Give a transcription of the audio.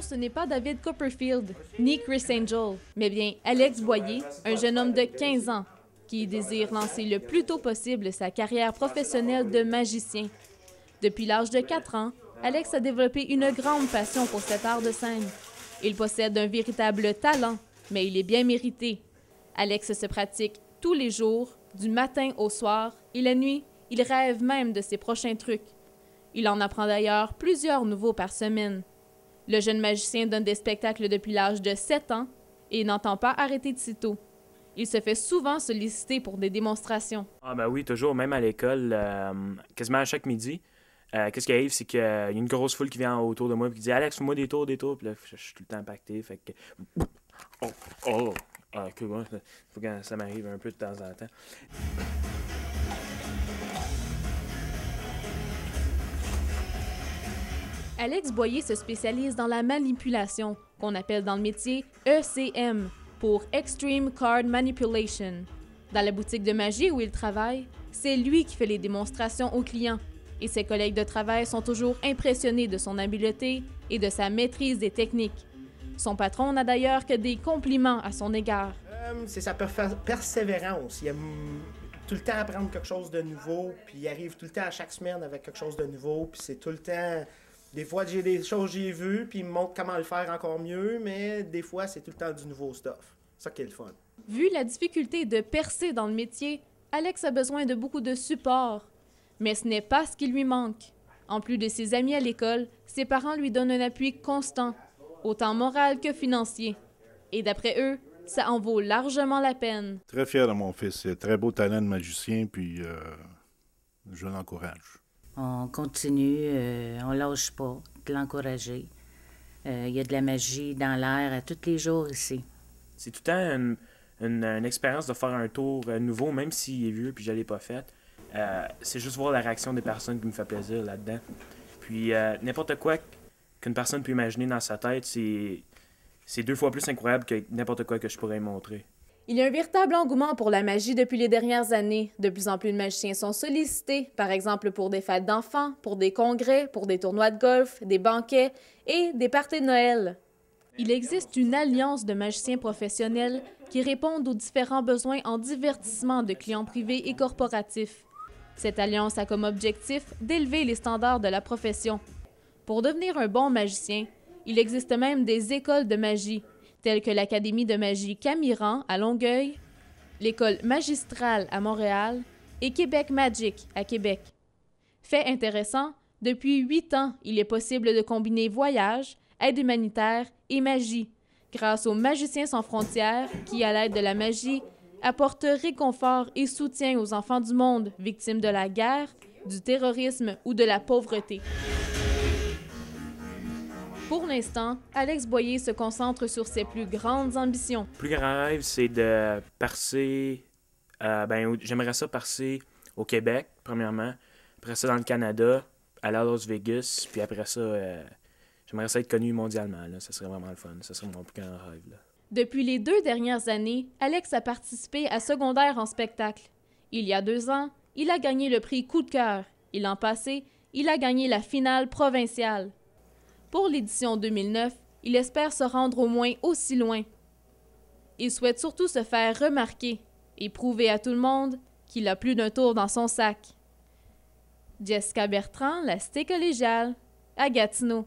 ce n'est pas David Copperfield, ni Chris Angel, mais bien Alex Boyer, un jeune homme de 15 ans, qui désire lancer le plus tôt possible sa carrière professionnelle de magicien. Depuis l'âge de 4 ans, Alex a développé une grande passion pour cet art de scène. Il possède un véritable talent, mais il est bien mérité. Alex se pratique tous les jours, du matin au soir, et la nuit, il rêve même de ses prochains trucs. Il en apprend d'ailleurs plusieurs nouveaux par semaine. Le jeune magicien donne des spectacles depuis l'âge de 7 ans et n'entend pas arrêter de sitôt. Il se fait souvent solliciter pour des démonstrations. Ah ben oui, toujours, même à l'école, quasiment à chaque midi. Qu'est-ce qui arrive, c'est qu'il y a une grosse foule qui vient autour de moi et qui dit « Alex, fais-moi des tours. » Puis là, je suis tout le temps impacté, fait que... que bon, faut que ça m'arrive un peu de temps en temps. Alex Boyer se spécialise dans la manipulation, qu'on appelle dans le métier ECM, pour Extreme Card Manipulation. Dans la boutique de magie où il travaille, c'est lui qui fait les démonstrations aux clients, et ses collègues de travail sont toujours impressionnés de son habileté et de sa maîtrise des techniques. Son patron n'a d'ailleurs que des compliments à son égard. C'est sa persévérance. Il aime tout le temps apprendre quelque chose de nouveau, puis il arrive tout le temps à chaque semaine avec quelque chose de nouveau, puis c'est tout le temps... Des fois, j'ai des choses que j'ai vues, puis il me montre comment le faire encore mieux, mais des fois, c'est tout le temps du nouveau stuff. C'est ça qui est le fun. Vu la difficulté de percer dans le métier, Alex a besoin de beaucoup de support. Mais ce n'est pas ce qui lui manque. En plus de ses amis à l'école, ses parents lui donnent un appui constant, autant moral que financier. Et d'après eux, ça en vaut largement la peine. Très fier de mon fils. Il a très beau talent de magicien, puis je l'encourage. On continue, on lâche pas de l'encourager. Il y a de la magie dans l'air tous les jours ici. C'est tout le temps une expérience de faire un tour nouveau, même s'il est vieux puis je ne l'ai pas fait. C'est juste voir la réaction des personnes qui me fait plaisir là-dedans. Puis n'importe quoi qu'une personne peut imaginer dans sa tête, c'est 2 fois plus incroyable que n'importe quoi que je pourrais montrer. Il y a un véritable engouement pour la magie depuis les dernières années. De plus en plus de magiciens sont sollicités, par exemple pour des fêtes d'enfants, pour des congrès, pour des tournois de golf, des banquets et des parties de Noël. Il existe une alliance de magiciens professionnels qui répondent aux différents besoins en divertissement de clients privés et corporatifs. Cette alliance a comme objectif d'élever les standards de la profession. Pour devenir un bon magicien, il existe même des écoles de magie, telles que l'Académie de magie Camiran à Longueuil, l'École magistrale à Montréal et Québec Magic à Québec. Fait intéressant, depuis 8 ans, il est possible de combiner voyage, aide humanitaire et magie, grâce aux Magiciens sans frontières qui, à l'aide de la magie, apportent réconfort et soutien aux enfants du monde victimes de la guerre, du terrorisme ou de la pauvreté. Pour l'instant, Alex Boyer se concentre sur ses plus grandes ambitions. Le plus grand rêve, c'est de percer... j'aimerais ça percer au Québec, premièrement. Après ça, dans le Canada, aller à Las Vegas. Puis après ça, j'aimerais ça être connu mondialement. Là. Ça serait vraiment le fun. Ça serait mon plus grand rêve. Là. Depuis les 2 dernières années, Alex a participé à Secondaire en spectacle. Il y a 2 ans, il a gagné le prix Coup de cœur. Et l'an passé, il a gagné la finale provinciale. Pour l'édition 2009, il espère se rendre au moins aussi loin. Il souhaite surtout se faire remarquer et prouver à tout le monde qu'il a plus d'un tour dans son sac. Jessica Bertrand, La Cité collégiale, à Gatineau.